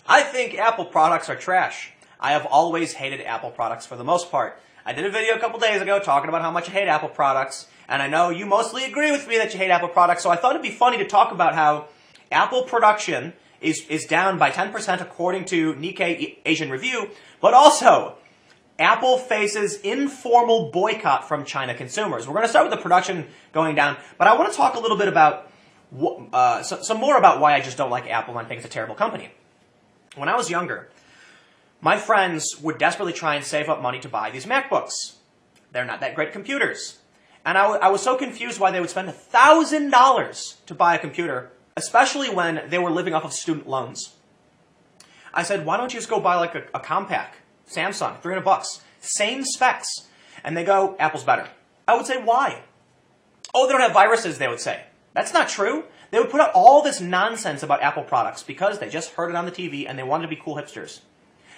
I think Apple products are trash. I have always hated Apple products for the most part. I did a video a couple days ago talking about how much I hate Apple products, and I know you mostly agree with me that you hate Apple products, so I thought it'd be funny to talk about how Apple production is down by 10% according to Nikkei Asian Review, but also Apple faces informal boycott from China consumers. We're going to start with the production going down, but I want to talk a little bit about some more about why I just don't like Apple and I think it's a terrible company. When I was younger, my friends would desperately try and save up money to buy these MacBooks. They're not that great computers. And I was so confused why they would spend $1,000 to buy a computer, especially when they were living off of student loans. I said, why don't you just go buy like a Compaq, Samsung, $300, same specs. And they go, Apple's better. I would say, why? Oh, they don't have viruses, they would say. That's not true. They would put out all this nonsense about Apple products because they just heard it on the TV and they wanted to be cool hipsters.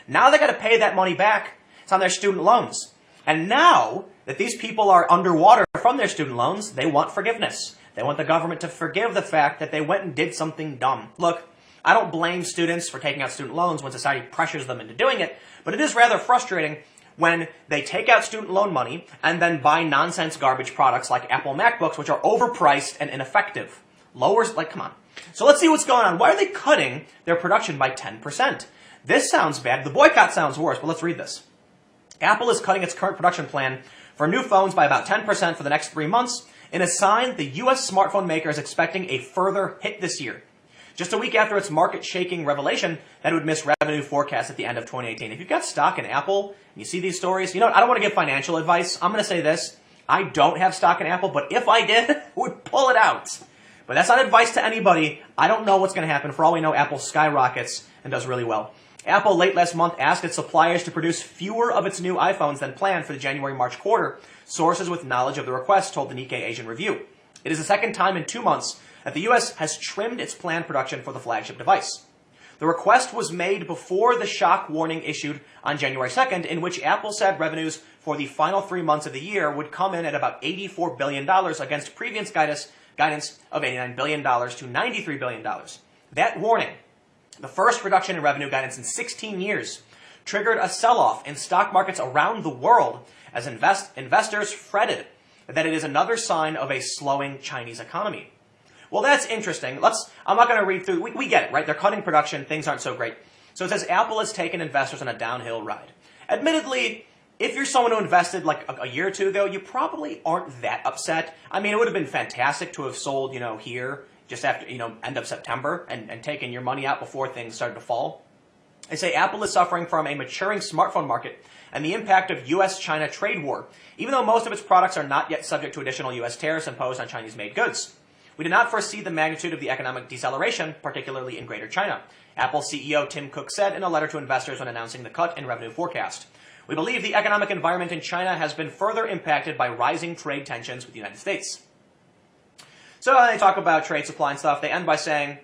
Now they got to pay that money back. It's on their student loans. And now that these people are underwater from their student loans, they want forgiveness. They want the government to forgive the fact that they went and did something dumb. Look, I don't blame students for taking out student loans when society pressures them into doing it, but it is rather frustrating when they take out student loan money and then buy nonsense garbage products like Apple MacBooks, which are overpriced and ineffective. Come on. So let's see what's going on. Why are they cutting their production by 10%? This sounds bad. The boycott sounds worse, but let's read this. Apple is cutting its current production plan for new phones by about 10% for the next 3 months, in a sign the U.S. smartphone maker is expecting a further hit this year. Just a week after its market-shaking revelation that it would miss revenue forecasts at the end of 2018. If you've got stock in Apple and you see these stories, I don't want to give financial advice. I'm going to say this. I don't have stock in Apple, but if I did, I would pull it out. But that's not advice to anybody. I don't know what's going to happen. For all we know, Apple skyrockets and does really well. Apple late last month asked its suppliers to produce fewer of its new iPhones than planned for the January-March quarter, sources with knowledge of the request told the Nikkei Asian Review. It is the second time in 2 months that the U.S. has trimmed its planned production for the flagship device. The request was made before the shock warning issued on January 2nd, in which Apple said revenues for the final 3 months of the year would come in at about $84 billion against previous guidance of $89 billion to $93 billion. That warning, the first reduction in revenue guidance in 16 years, triggered a sell-off in stock markets around the world as investors fretted that it is another sign of a slowing Chinese economy. Well, that's interesting. I'm not going to read through. We get it, right? They're cutting production. Things aren't so great. So it says Apple has taken investors on a downhill ride. Admittedly, if you're someone who invested like a year or two ago, you probably aren't that upset. I mean, it would have been fantastic to have sold, here just after, end of September and taken your money out before things started to fall. They say Apple is suffering from a maturing smartphone market and the impact of U.S.-China trade war, even though most of its products are not yet subject to additional U.S. tariffs imposed on Chinese-made goods. We did not foresee the magnitude of the economic deceleration, particularly in Greater China, Apple CEO Tim Cook said in a letter to investors when announcing the cut in revenue forecast. We believe the economic environment in China has been further impacted by rising trade tensions with the United States. So they talk about trade supply and stuff. They end by saying,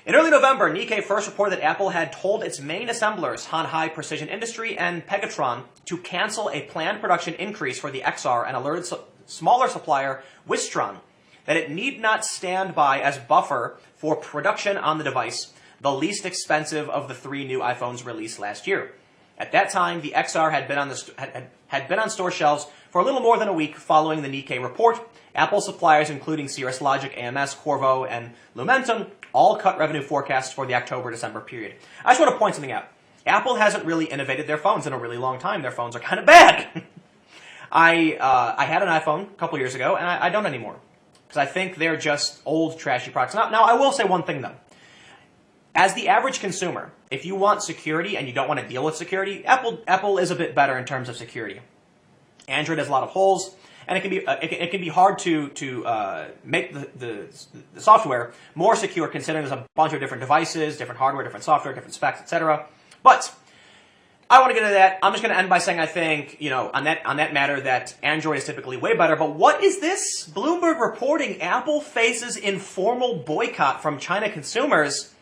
in early November, Nikkei first reported that Apple had told its main assemblers, Han Hai Precision Industry and Pegatron, to cancel a planned production increase for the XR and alerted smaller supplier, Wistron, that it need not stand by as buffer for production on the device, the least expensive of the 3 new iPhones released last year. At that time, the XR had been on store shelves for a little more than a week following the Nikkei report. Apple suppliers, including Cirrus Logic, AMS, Qorvo, and Lumentum, all cut revenue forecasts for the October-December period. I just want to point something out. Apple hasn't really innovated their phones in a really long time. Their phones are kind of bad. I had an iPhone a couple years ago, and I don't anymore. Because I think they're just old, trashy products. Now, I will say one thing, though. As the average consumer, if you want security and you don't want to deal with security, Apple is a bit better in terms of security. Android has a lot of holes, and it can be hard to make the software more secure, considering there's a bunch of different devices, different hardware, different software, different specs, etc. But I want to get into that. I'm just going to end by saying I think, on that matter, that Android is typically way better. But what is this? Bloomberg reporting Apple faces informal boycott from China consumers.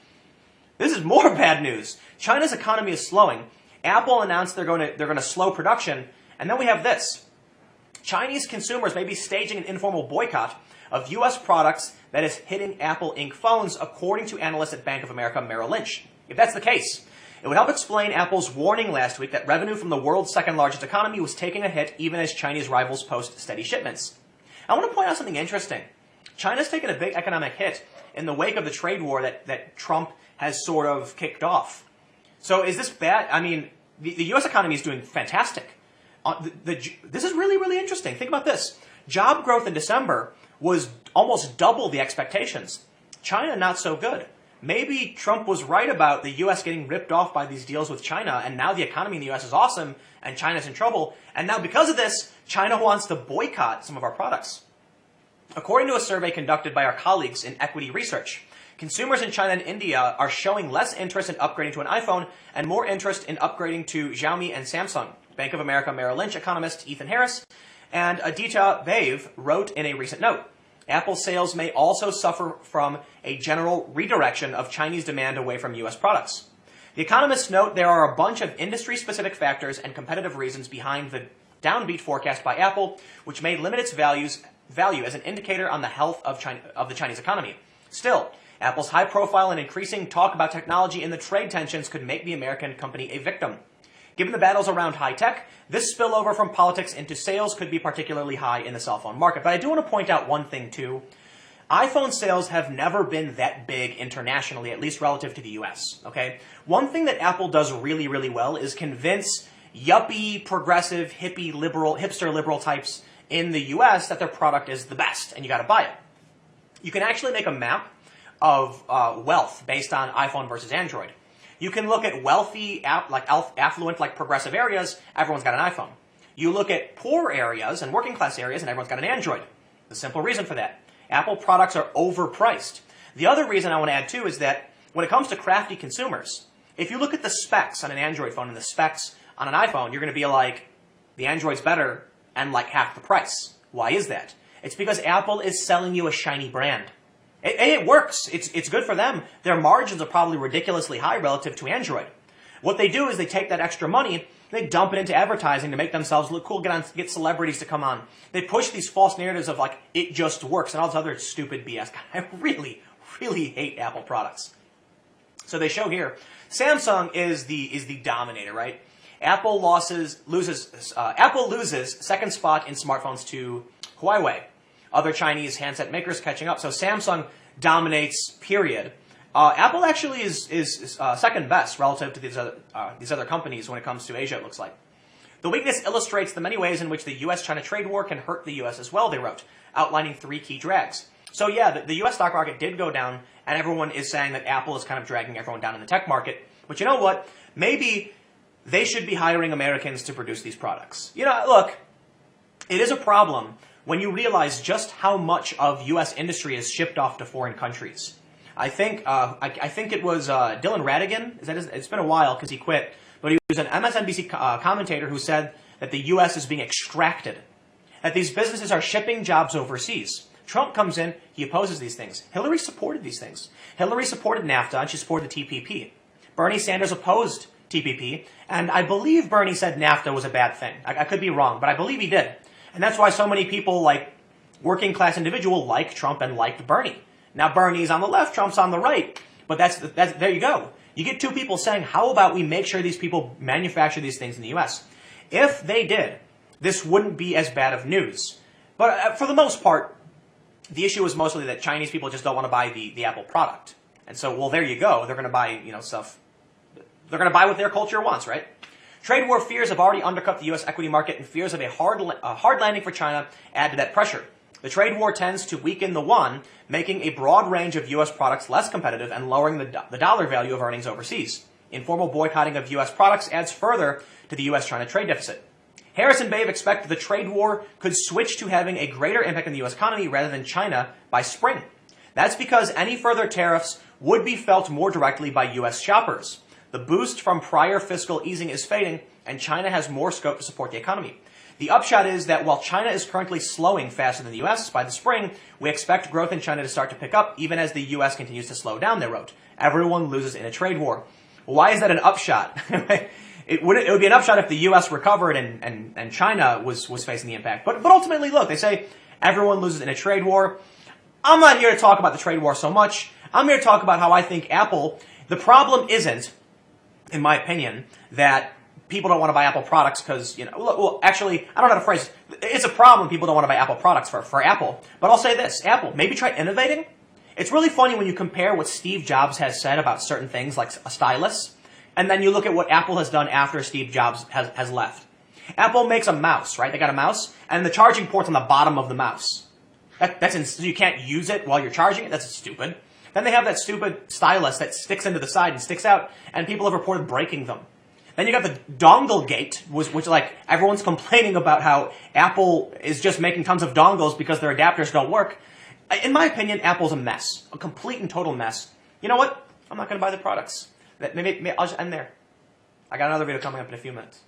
This is more bad news. China's economy is slowing. Apple announced they're going to slow production, and then we have this. Chinese consumers may be staging an informal boycott of U.S. products that is hitting Apple Inc. phones, according to analysts at Bank of America Merrill Lynch. If that's the case, it would help explain Apple's warning last week that revenue from the world's second largest economy was taking a hit even as Chinese rivals post steady shipments. I want to point out something interesting. China's taken a big economic hit in the wake of the trade war that Trump has sort of kicked off. So is this bad? I mean, the U.S. economy is doing fantastic. This is really, really interesting. Think about this. Job growth in December was almost double the expectations. China, not so good. Maybe Trump was right about the U.S. getting ripped off by these deals with China, and now the economy in the U.S. is awesome, and China's in trouble. And now because of this, China wants to boycott some of our products. According to a survey conducted by our colleagues in Equity Research, consumers in China and India are showing less interest in upgrading to an iPhone and more interest in upgrading to Xiaomi and Samsung. Bank of America Merrill Lynch economist Ethan Harris and Aditya Bhav wrote in a recent note, Apple sales may also suffer from a general redirection of Chinese demand away from U.S. products. The economists note there are a bunch of industry-specific factors and competitive reasons behind the downbeat forecast by Apple, which may limit its value as an indicator on the health of the Chinese economy. Still, Apple's high profile and increasing talk about technology and the trade tensions could make the American company a victim. Given the battles around high tech, this spillover from politics into sales could be particularly high in the cell phone market. But I do want to point out one thing too. iPhone sales have never been that big internationally, at least relative to the US, okay? One thing that Apple does really, really well is convince yuppie, progressive, hippie, liberal, hipster liberal types in the US that their product is the best and you gotta buy it. You can actually make a map of wealth based on iPhone versus Android. You can look at wealthy, affluent, progressive areas, everyone's got an iPhone. You look at poor areas and working class areas and everyone's got an Android. The simple reason for that. Apple products are overpriced. The other reason I want to add too is that when it comes to crafty consumers, if you look at the specs on an Android phone and the specs on an iPhone, you're going to be like, the Android's better and like half the price. Why is that? It's because Apple is selling you a shiny brand. It works. It's good for them. Their margins are probably ridiculously high relative to Android. What they do is they take that extra money, they dump it into advertising to make themselves look cool, get celebrities to come on. They push these false narratives of like, it just works, and all this other stupid BS. I really, really hate Apple products. So they show here, Samsung is the dominator, right? Apple loses second spot in smartphones to Huawei. Other Chinese handset makers catching up. So Samsung dominates, period. Apple actually is second best relative to these other companies when it comes to Asia, it looks like. The weakness illustrates the many ways in which the U.S.-China trade war can hurt the U.S. as well, they wrote, outlining 3 key drags. So yeah, the U.S. stock market did go down, and everyone is saying that Apple is kind of dragging everyone down in the tech market. But you know what? Maybe they should be hiring Americans to produce these products. You know, look, it is a problem when you realize just how much of U.S. industry is shipped off to foreign countries. I think it was Dylan Ratigan. It's been a while because he quit, but he was an MSNBC commentator who said that the U.S. is being extracted, that these businesses are shipping jobs overseas. Trump comes in, he opposes these things. Hillary supported these things. Hillary supported NAFTA, and she supported the TPP. Bernie Sanders opposed TPP, and I believe Bernie said NAFTA was a bad thing. I could be wrong, but I believe he did. And that's why so many people, like working class individual, like Trump and liked Bernie. Now Bernie's on the left, Trump's on the right. But that's there you go. You get two people saying, how about we make sure these people manufacture these things in the U.S.? If they did, this wouldn't be as bad of news. But for the most part, the issue is mostly that Chinese people just don't want to buy the Apple product. And so, well, there you go. They're going to buy, stuff. They're going to buy what their culture wants, right? Trade war fears have already undercut the U.S. equity market, and fears of a hard landing for China add to that pressure. The trade war tends to weaken the yuan, making a broad range of U.S. products less competitive and lowering the dollar value of earnings overseas. Informal boycotting of U.S. products adds further to the U.S.-China trade deficit. Harris and Bave expect the trade war could switch to having a greater impact on the U.S. economy rather than China by spring. That's because any further tariffs would be felt more directly by U.S. shoppers. The boost from prior fiscal easing is fading, and China has more scope to support the economy. The upshot is that while China is currently slowing faster than the U.S., by the spring, we expect growth in China to start to pick up, even as the U.S. continues to slow down, they wrote. Everyone loses in a trade war. Why is that an upshot? It would be an upshot if the U.S. recovered and China was facing the impact. But ultimately, look, they say everyone loses in a trade war. I'm not here to talk about the trade war so much. I'm here to talk about how I think Apple The problem isn't, in my opinion, that people don't want to buy Apple products because, well, actually, I don't know how to phrase it. It's a problem people don't want to buy Apple products for Apple. But I'll say this, Apple, maybe try innovating. It's really funny when you compare what Steve Jobs has said about certain things, like a stylus, and then you look at what Apple has done after Steve Jobs has left. Apple makes a mouse, right? They got a mouse, and the charging port's on the bottom of the mouse. So you can't use it while you're charging it? That's stupid. Then they have that stupid stylus that sticks into the side and sticks out, and people have reported breaking them. Then you got the dongle gate, which like everyone's complaining about how Apple is just making tons of dongles because their adapters don't work. In my opinion, Apple's a mess, a complete and total mess. You know what? I'm not going to buy the products. Maybe I'll just end there. I got another video coming up in a few minutes.